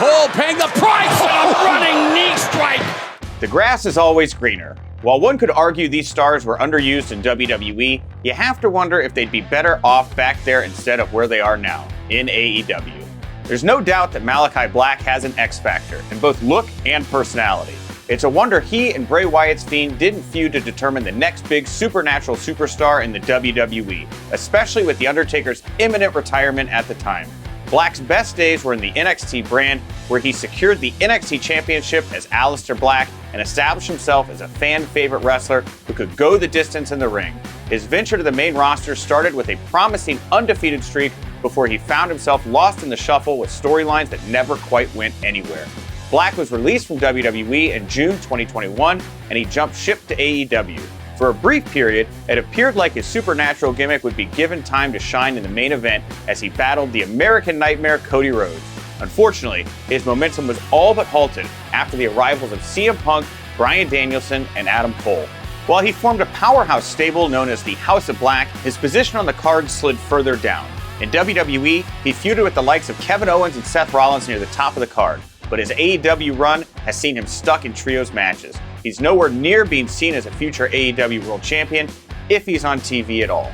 Cole paying the price and a running knee strike. The grass is always greener. While one could argue these stars were underused in WWE, you have to wonder if they'd be better off back there instead of where they are now, in AEW. There's no doubt that Malachi Black has an X factor in both look and personality. It's a wonder he and Bray Wyatt's Fiend didn't feud to determine the next big supernatural superstar in the WWE, especially with The Undertaker's imminent retirement at the time. Black's best days were in the NXT brand, where he secured the NXT Championship as Aleister Black and established himself as a fan-favorite wrestler who could go the distance in the ring. His venture to the main roster started with a promising undefeated streak before he found himself lost in the shuffle with storylines that never quite went anywhere. Black was released from WWE in June 2021, and he jumped ship to AEW. For a brief period, it appeared like his supernatural gimmick would be given time to shine in the main event as he battled the American Nightmare Cody Rhodes. Unfortunately, his momentum was all but halted after the arrivals of CM Punk, Bryan Danielson, and Adam Cole. While he formed a powerhouse stable known as the House of Black, his position on the card slid further down. In WWE, he feuded with the likes of Kevin Owens and Seth Rollins near the top of the card, but his AEW run has seen him stuck in trios matches. He's nowhere near being seen as a future AEW World Champion, if he's on TV at all.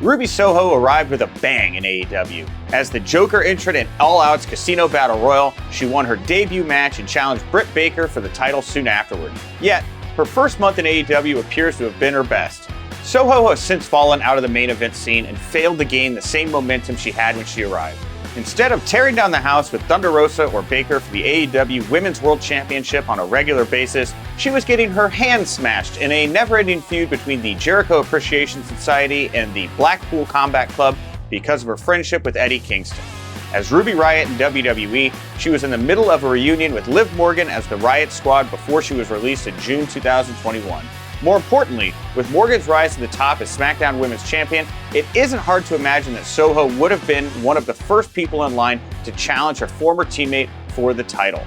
Ruby Soho arrived with a bang in AEW. As the Joker entered in All Out's Casino Battle Royal, she won her debut match and challenged Britt Baker for the title soon afterward. Yet, her first month in AEW appears to have been her best. Soho has since fallen out of the main event scene and failed to gain the same momentum she had when she arrived. Instead of tearing down the house with Thunder Rosa or Baker for the AEW Women's World Championship on a regular basis, she was getting her hand smashed in a never-ending feud between the Jericho Appreciation Society and the Blackpool Combat Club because of her friendship with Eddie Kingston. As Ruby Riott in WWE, she was in the middle of a reunion with Liv Morgan as the Riott Squad before she was released in June 2021. More importantly, with Morgan's rise to the top as SmackDown Women's Champion, it isn't hard to imagine that Soho would have been one of the first people in line to challenge her former teammate for the title.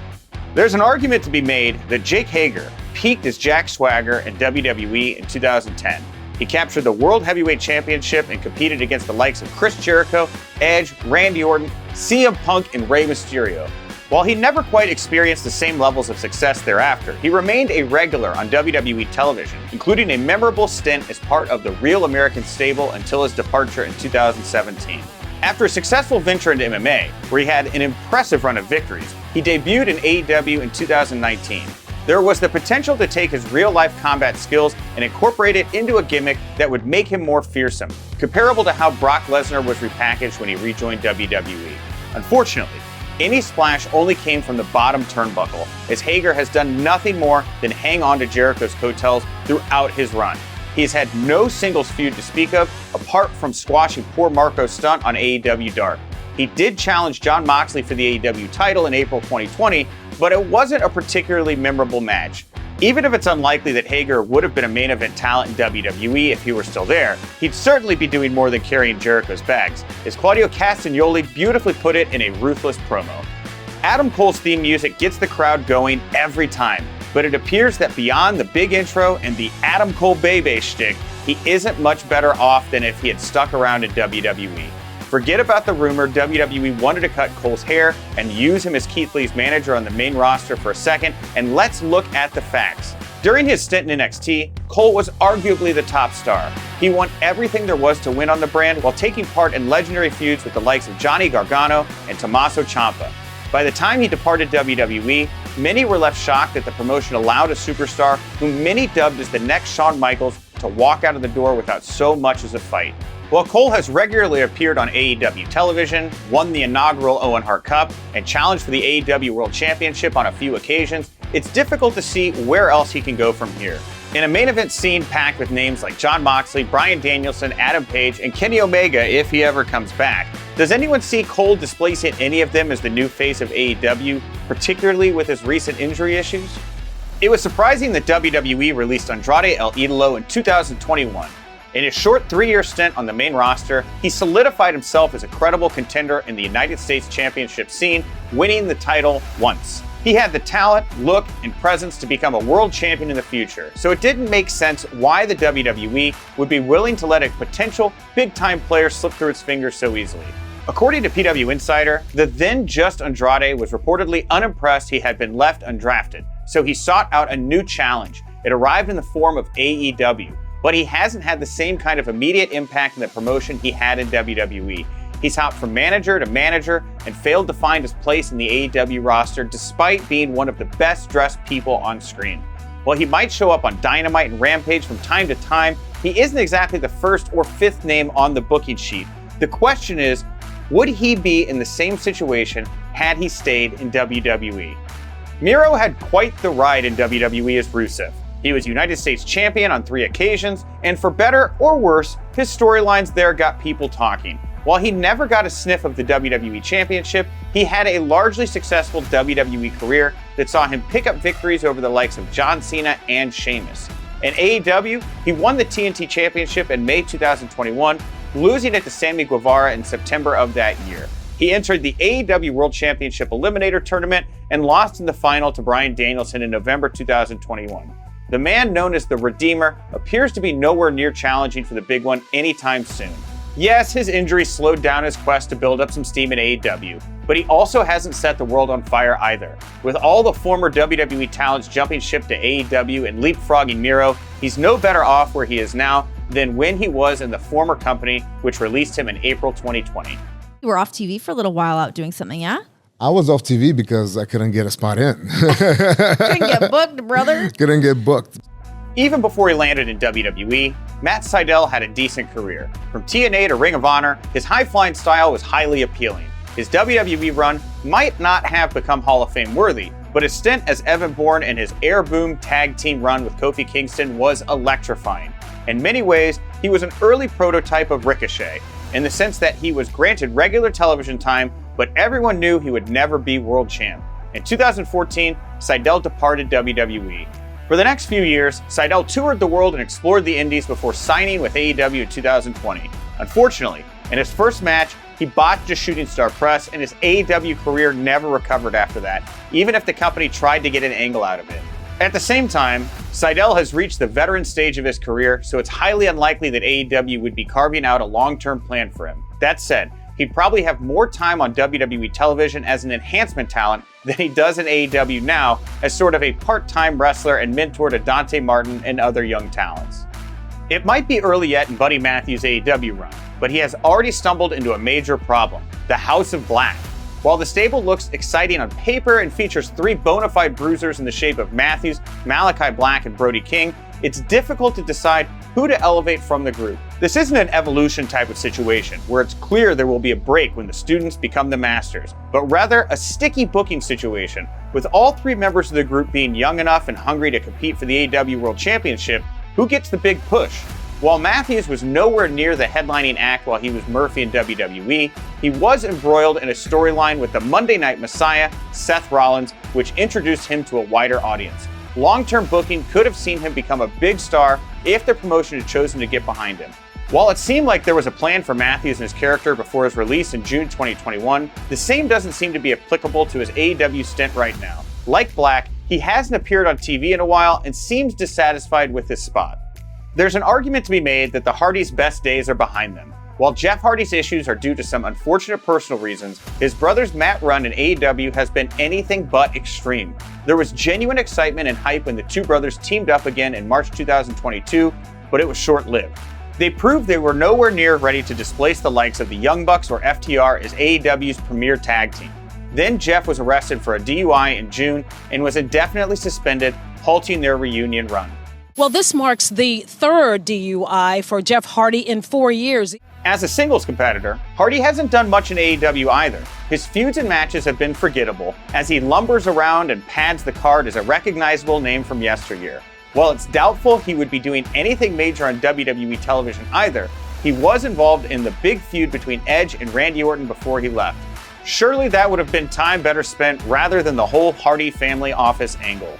There's an argument to be made that Jake Hager peaked as Jack Swagger in WWE in 2010. He captured the World Heavyweight Championship and competed against the likes of Chris Jericho, Edge, Randy Orton, CM Punk, and Rey Mysterio. While he never quite experienced the same levels of success thereafter, he remained a regular on WWE television, including a memorable stint as part of the Real American Stable until his departure in 2017. After a successful venture into MMA, where he had an impressive run of victories, he debuted in AEW in 2019. There was the potential to take his real-life combat skills and incorporate it into a gimmick that would make him more fearsome, comparable to how Brock Lesnar was repackaged when he rejoined WWE. Unfortunately, any splash only came from the bottom turnbuckle, as Hager has done nothing more than hang on to Jericho's coattails throughout his run. He has had no singles feud to speak of, apart from squashing poor Marco Stunt on AEW Dark. He did challenge Jon Moxley for the AEW title in April 2020, but it wasn't a particularly memorable match. Even if it's unlikely that Hager would have been a main event talent in WWE if he were still there, he'd certainly be doing more than carrying Jericho's bags, as Claudio Castagnoli beautifully put it in a ruthless promo. Adam Cole's theme music gets the crowd going every time, but it appears that beyond the big intro and the Adam Cole Bebe shtick, he isn't much better off than if he had stuck around in WWE. Forget about the rumor WWE wanted to cut Cole's hair and use him as Keith Lee's manager on the main roster for a second, and let's look at the facts. During his stint in NXT, Cole was arguably the top star. He won everything there was to win on the brand while taking part in legendary feuds with the likes of Johnny Gargano and Tommaso Ciampa. By the time he departed WWE, many were left shocked that the promotion allowed a superstar whom many dubbed as the next Shawn Michaels to walk out of the door without so much as a fight. While Cole has regularly appeared on AEW television, won the inaugural Owen Hart Cup, and challenged for the AEW World Championship on a few occasions, it's difficult to see where else he can go from here. In a main event scene packed with names like Jon Moxley, Bryan Danielson, Adam Page, and Kenny Omega if he ever comes back, does anyone see Cole displacing any of them as the new face of AEW, particularly with his recent injury issues? It was surprising that WWE released Andrade El Idolo in 2021. In his short 3-year stint on the main roster, he solidified himself as a credible contender in the United States Championship scene, winning the title once. He had the talent, look, and presence to become a world champion in the future, so it didn't make sense why the WWE would be willing to let a potential big-time player slip through its fingers so easily. According to PW Insider, the then Just Andrade was reportedly unimpressed he had been left undrafted, so he sought out a new challenge. It arrived in the form of AEW, but he hasn't had the same kind of immediate impact in the promotion he had in WWE. He's hopped from manager to manager and failed to find his place in the AEW roster despite being one of the best dressed people on screen. While he might show up on Dynamite and Rampage from time to time, he isn't exactly the first or fifth name on the booking sheet. The question is, would he be in the same situation had he stayed in WWE? Miro had quite the ride in WWE as Rusev. He was United States champion on 3 occasions, and for better or worse, his storylines there got people talking. While he never got a sniff of the WWE Championship, he had a largely successful WWE career that saw him pick up victories over the likes of John Cena and Sheamus. In AEW, he won the TNT Championship in May 2021, losing it to Sammy Guevara in September of that year. He entered the AEW World Championship Eliminator Tournament and lost in the final to Bryan Danielson in November 2021. The man known as the Redeemer appears to be nowhere near challenging for the big one anytime soon. Yes, his injury slowed down his quest to build up some steam in AEW, but he also hasn't set the world on fire either. With all the former WWE talents jumping ship to AEW and leapfrogging Miro, he's no better off where he is now than when he was in the former company, which released him in April 2020. You were off TV for a little while out doing something, yeah? I was off TV because I couldn't get a spot in. Couldn't get booked, brother. Couldn't get booked. Even before he landed in WWE, Matt Sydal had a decent career. From TNA to Ring of Honor, his high-flying style was highly appealing. His WWE run might not have become Hall of Fame worthy, but his stint as Evan Bourne and his Air Boom tag team run with Kofi Kingston was electrifying. In many ways, he was an early prototype of Ricochet, in the sense that he was granted regular television time, but everyone knew he would never be world champ. In 2014, Sydal departed WWE. For the next few years, Sydal toured the world and explored the indies before signing with AEW in 2020. Unfortunately, in his first match, he botched a shooting star press, and his AEW career never recovered after that, even if the company tried to get an angle out of it. At the same time, Sydal has reached the veteran stage of his career, so it's highly unlikely that AEW would be carving out a long-term plan for him. That said, he'd probably have more time on WWE television as an enhancement talent than he does in AEW now as sort of a part-time wrestler and mentor to Dante Martin and other young talents. It might be early yet in Buddy Matthews' AEW run, but he has already stumbled into a major problem: the House of Black. While the stable looks exciting on paper and features 3 bona fide bruisers in the shape of Matthews, Malachi Black, and Brody King, it's difficult to decide who to elevate from the group. This isn't an evolution type of situation, where it's clear there will be a break when the students become the masters, but rather a sticky booking situation, with all 3 members of the group being young enough and hungry to compete for the AEW World Championship. Who gets the big push? While Matthews was nowhere near the headlining act while he was Murphy in WWE, he was embroiled in a storyline with the Monday Night Messiah, Seth Rollins, which introduced him to a wider audience. Long-term booking could have seen him become a big star if the promotion had chosen to get behind him. While it seemed like there was a plan for Matthews and his character before his release in June 2021, the same doesn't seem to be applicable to his AEW stint right now. Like Black, he hasn't appeared on TV in a while and seems dissatisfied with his spot. There's an argument to be made that the Hardys' best days are behind them. While Jeff Hardy's issues are due to some unfortunate personal reasons, his brother's Matt run in AEW has been anything but extreme. There was genuine excitement and hype when the 2 brothers teamed up again in March 2022, but it was short-lived. They proved they were nowhere near ready to displace the likes of the Young Bucks or FTR as AEW's premier tag team. Then Jeff was arrested for a DUI in June and was indefinitely suspended, halting their reunion run. Well, this marks the 3rd DUI for Jeff Hardy in 4 years. As a singles competitor, Hardy hasn't done much in AEW either. His feuds and matches have been forgettable, as he lumbers around and pads the card as a recognizable name from yesteryear. While it's doubtful he would be doing anything major on WWE television either, he was involved in the big feud between Edge and Randy Orton before he left. Surely that would have been time better spent rather than the whole Hardy family office angle.